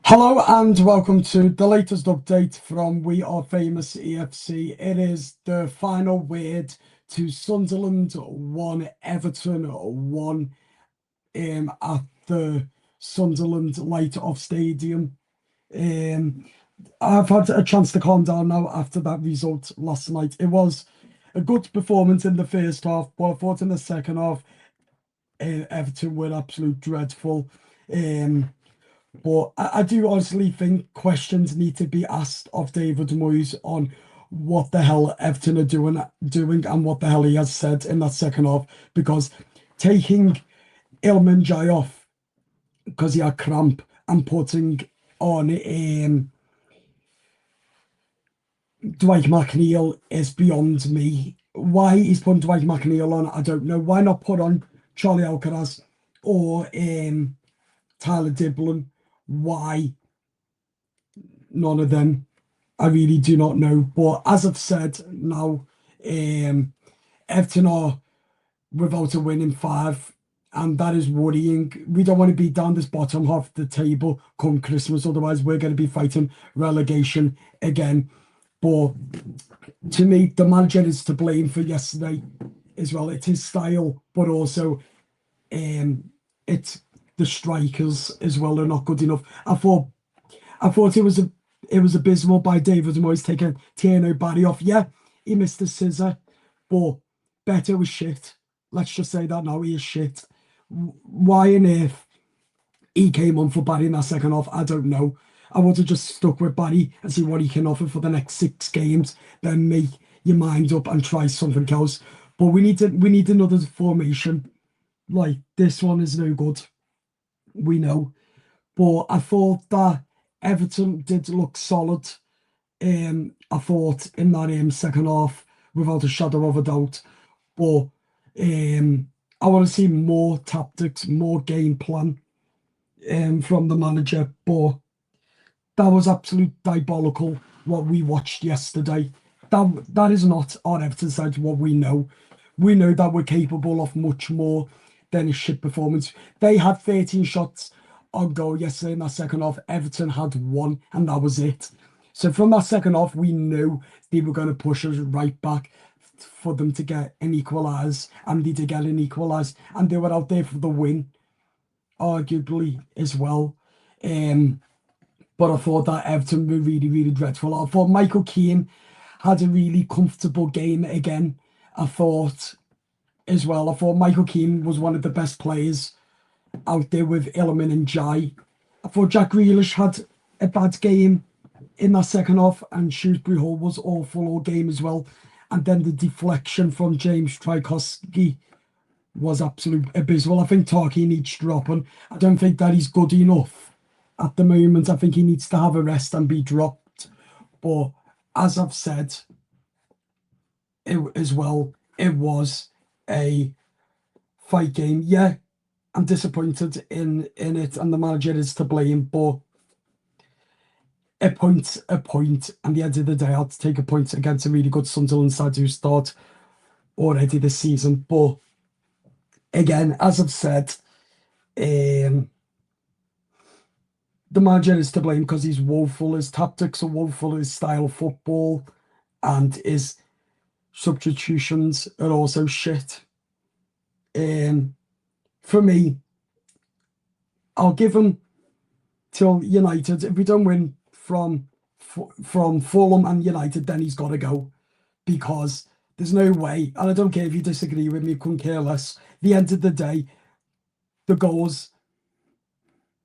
Hello and welcome to the latest update from We Are Famous EFC. It is the final word to Sunderland 1, Everton 1 at the Sunderland Light Off Stadium. I've had a chance to calm down now after that result last night. It was a good performance in the first half, but I thought in the second half, Everton were absolute dreadful. But I do honestly think questions need to be asked of David Moyes on what the hell Everton are doing and what the hell he has said in that second half. Because taking Ilman Jai off because he had cramp and putting on Dwight McNeil is beyond me. Why he's putting Dwight McNeil on, I don't know. Why not put on Charlie Alcaraz or Tyler Diblin? Why none of them? I really do not know. But as I've said now, Everton are without a win in 5, and that is worrying. We don't want to be down this bottom half of the table come Christmas, otherwise we're going to be fighting relegation again. But to me, the manager is to blame for yesterday as well. It's his style, but also it's the strikers as well are not good enough. I thought it was abysmal by David Moyes taking Tierno Barry off. Yeah, he missed the scissor, but Beto was shit. Let's just say that now, he is shit. Why on earth he came on for Barry in that second half, I don't know. I would have just stuck with Barry and see what he can offer for the next 6 games, then make your mind up and try something else. But we need another formation. Like, this one is no good. We know. But I thought that Everton did look solid. I thought in that second half, without a shadow of a doubt. But I want to see more tactics, more game plan from the manager. But that was absolute diabolical what we watched yesterday. That is not on Everton's side what we know. We know that we're capable of much more than a shit performance. They had 13 shots on goal yesterday in that second half. Everton had 1, and that was it. So from that second half, we knew they were going to push us right back for them to get an equalise, and they did get an equalise, and they were out there for the win, arguably, as well. But I thought that Everton were really, really dreadful. I thought Michael Keane had a really comfortable game again. I thought Michael Keane was one of the best players out there with Ilman and Jai. I thought Jack Grealish had a bad game in that second half, and Shrewsbury Hall was awful all game as well. And then the deflection from James Tchaikovsky was absolute abysmal. I think Tarky needs dropping. I don't think that he's good enough at the moment. I think he needs to have a rest and be dropped. But as I've said, it was a fight game. Yeah, I'm disappointed in it, and the manager is to blame, but a point, and the end of the day, I had to take a point against a really good Sunderland side who start already this season. But again, as I've said, the manager is to blame because he's woeful. His tactics are woeful, his style of football and his substitutions are also shit. For me, I'll give him till United. If we don't win from Fulham and United, then he's got to go, because there's no way, and I don't care if you disagree with me, couldn't care less. At the end of the day, the goals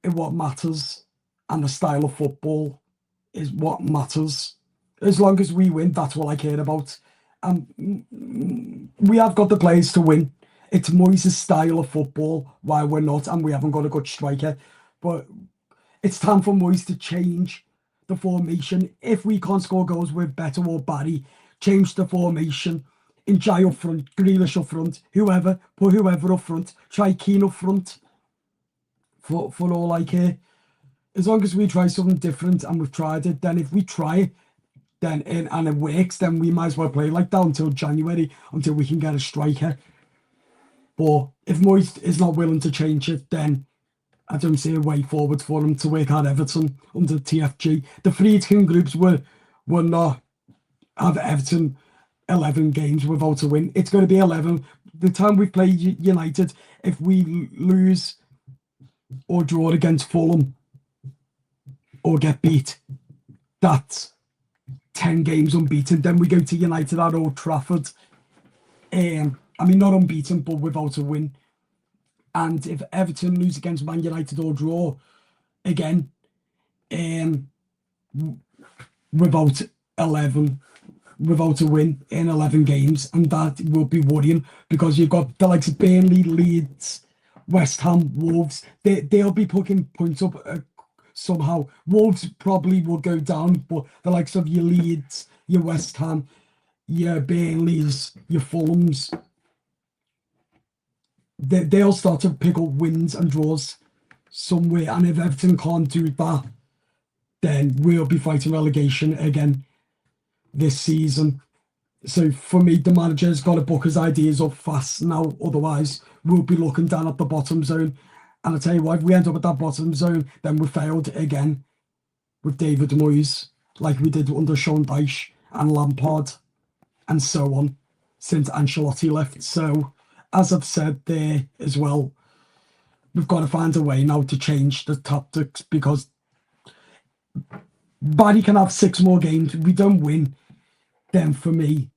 are what matters, and the style of football is what matters. As long as we win, that's what I care about. We have got the players to win. It's Moyes' style of football why we're not, and we haven't got a good striker. But it's time for Moyes to change the formation. If we can't score goals with Beto or Barry, change the formation. Njai up front, Grealish up front, put whoever up front, try Keane up front. For all I care. As long as we try something different, and we've tried it, then if we try it, then and it works, then we might as well play like that until January, until we can get a striker. But if Moyes is not willing to change it, then I don't see a way forward for them to work out Everton under TFG. The Friedkin groups were not have Everton 11 games without a win. It's going to be 11. The time we play United, if we lose or draw against Fulham or get beat, that's 10 games unbeaten. Then we go to United at Old Trafford. I mean, not unbeaten, but without a win. And if Everton lose against Man United or draw again, without a win in 11 games, and that will be worrying because you've got the likes of Burnley, Leeds, West Ham, Wolves. They'll be picking points up somehow. Wolves probably will go down, but the likes of your Leeds, your West Ham, your Burnleys, your Fulhams, they'll start to pick up wins and draws somewhere. And if Everton can't do that, then we'll be fighting relegation again this season. So for me, the manager's got to book his ideas up fast now. Otherwise, we'll be looking down at the bottom zone. And I tell you what, if we end up at that bottom zone, then we failed again with David Moyes, like we did under Sean Dyche and Lampard, and so on, since Ancelotti left. So, as I've said there as well, we've got to find a way now to change the tactics, because Barry can have 6 more games. If we don't win, then for me,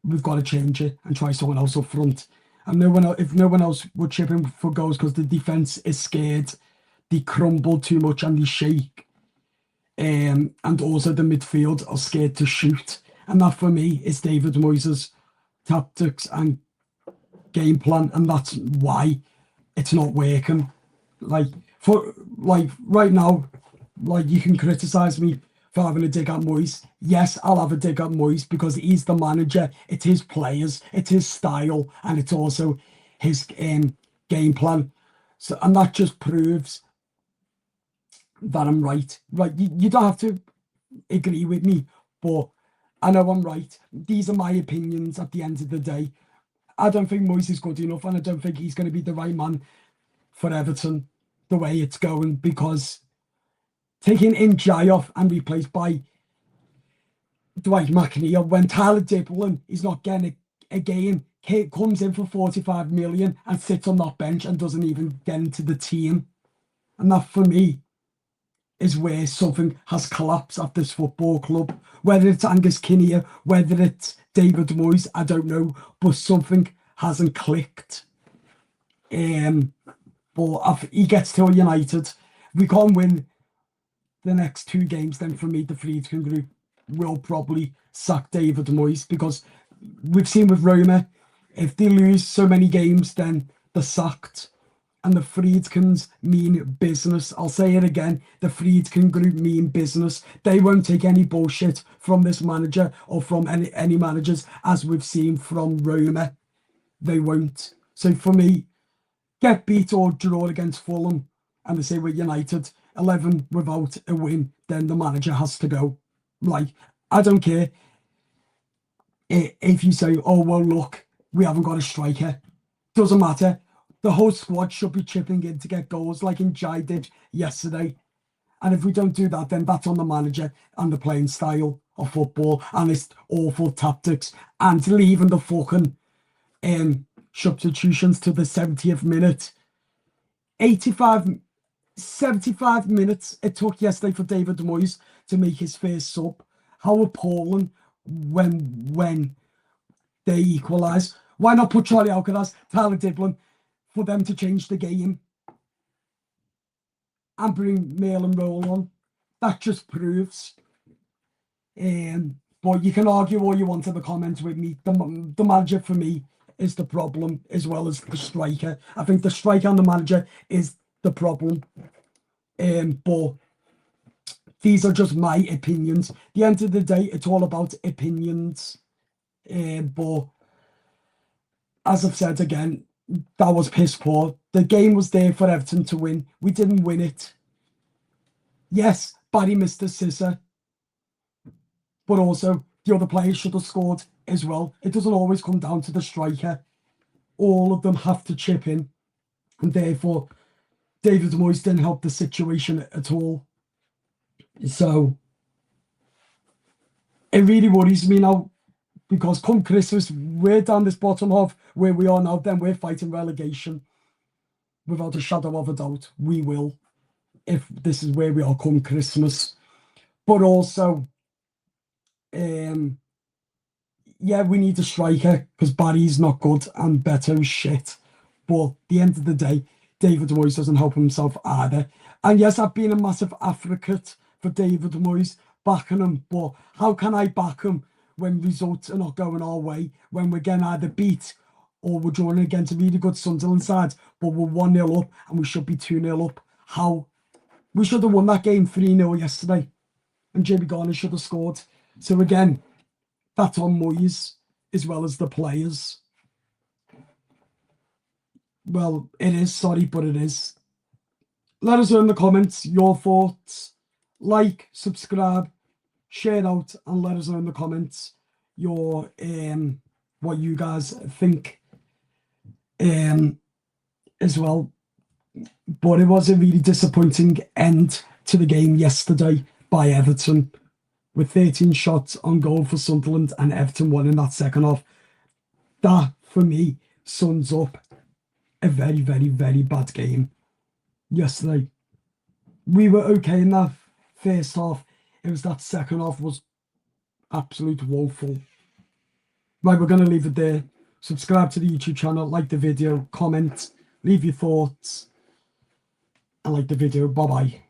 we've got to change it and try someone else up front. And if no one else would chip in for goals because the defence is scared, they crumble too much and they shake. And also the midfield are scared to shoot. And that for me is David Moyes' tactics and game plan, and that's why it's not working. Right now, you can criticise me for having a dig at Moyes. Yes, I'll have a dig at Moyes because he's the manager. It's his players, it's his style, and it's also his game plan. So, and that just proves that I'm right. Right, you don't have to agree with me, but I know I'm right. These are my opinions at the end of the day. I don't think Moyes is good enough, and I don't think he's going to be the right man for Everton the way it's going, because taking in off and replaced by Dwight McNeil when Tyler Dibblin is not getting a game, comes in for 45 million and sits on that bench and doesn't even get into the team. And that for me is where something has collapsed at this football club. Whether it's Angus Kinnear, whether it's David Moyes, I don't know, but something hasn't clicked. But if he gets to United, we can't win the next 2 games, then for me, the Friedkin group will probably sack David Moyes, because we've seen with Roma, if they lose so many games, then they're sacked. And the Friedkins mean business. I'll say it again. The Friedkin group mean business. They won't take any bullshit from this manager or from any managers, as we've seen from Roma. They won't. So for me, get beat or draw against Fulham, and they say we're United, 11 without a win, then the manager has to go. Like, I don't care if you say, oh, well, look, we haven't got a striker. Doesn't matter. The whole squad should be chipping in to get goals like Nidye did yesterday. And if we don't do that, then that's on the manager and the playing style of football and its awful tactics and leaving the fucking substitutions to the 70th minute. 75 minutes it took yesterday for David Moyes to make his first sub. How appalling when they equalise. Why not put Charlie Alcaraz, Tyler Dibblin, for them to change the game and bring Mail and Roll on? That just proves. But you can argue all you want in the comments with me. The manager for me is the problem, as well as the striker. I think the striker and the manager is the problem. But these are just my opinions. At the end of the day, it's all about opinions. But as I've said again, that was piss poor. The game was there for Everton to win. We didn't win it. Yes, Barry missed the scissor, but also the other players should have scored as well. It doesn't always come down to the striker. all of them have to chip in, and therefore David Moyes didn't help the situation at all. So it really worries me now, because come Christmas, we're down this bottom half where we are now, then we're fighting relegation. Without a shadow of a doubt, we will, if this is where we are come Christmas. But also, yeah, we need a striker, because Barry's not good and Beto's shit. But at the end of the day, David Moyes doesn't help himself either. And yes, I've been a massive advocate for David Moyes, backing him. But how can I back him when results are not going our way, when we're getting either beat or we're drawing against a really good Sunderland side, but we're 1-0 up and we should be 2-0 up? How? We should have won that game 3-0 yesterday, and Jamie Garner should have scored. So again, that's on Moyes as well as the players. Well, it is, sorry, but it is. Let us know in the comments your thoughts. Like, subscribe, share out, and let us know in the comments your what you guys think as well. But it was a really disappointing end to the game yesterday by Everton, with 13 shots on goal for Sunderland and Everton won in that second half. That, for me, sums up a very, very, very bad game yesterday. We were okay in that first half. It was that second half was absolute woeful. Right, we're going to leave it there. Subscribe to the YouTube channel, like the video, comment, leave your thoughts, and like the video. Bye-bye.